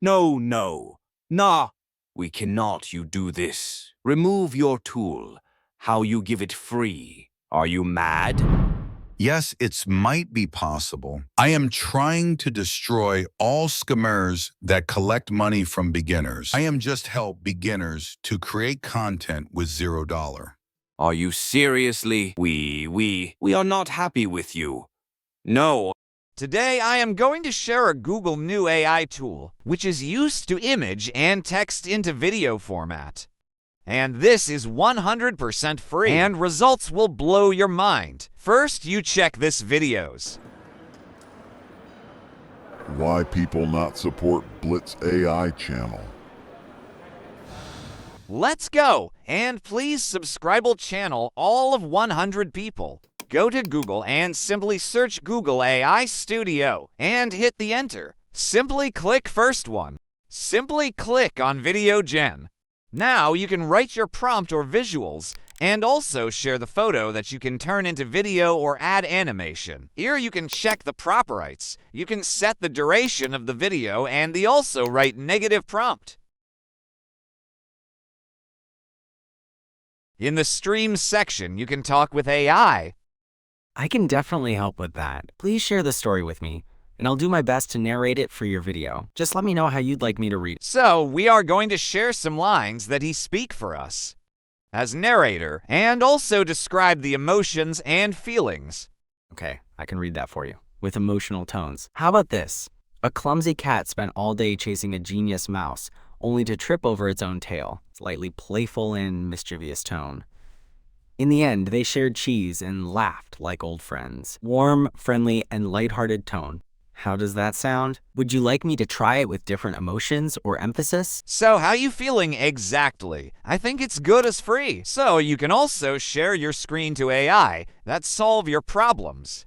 No, no. Nah, we cannot you do this. Remove your tool. How you give it free? Are you mad? Yes, it might be possible. I am trying to destroy all scammers that collect money from beginners. I am just help beginners to create content with $0. Are you seriously? We are not happy with you. No. Today, I am going to share a Google new AI tool, which is used to image and text into video format. And this is 100% free, and results will blow your mind. First, you check this videos. Why people not support Blitz AI channel? Let's go, and please subscribe channel all of 100 people. Go to Google and simply search Google AI Studio and hit the enter. Simply click first one. Simply click on Video Gen. Now you can write your prompt or visuals and also share the photo that you can turn into video or add animation. Here you can check the prop rights. You can set the duration of the video and also write negative prompt. In the stream section, you can talk with AI. I can definitely help with that. Please share the story with me, and I'll do my best to narrate it for your video. Just let me know how you'd like me to read it. So, we are going to share some lines that he speak for us as narrator, and also describe the emotions and feelings. Okay, I can read that for you, with emotional tones. How about this? A clumsy cat spent all day chasing a genius mouse, only to trip over its own tail. Slightly playful and mischievous tone. In the end, they shared cheese and laughed like old friends. Warm, friendly, and lighthearted tone. How does that sound? Would you like me to try it with different emotions or emphasis? So how you feeling exactly? I think it's good as free. So you can also share your screen to AI that solve your problems.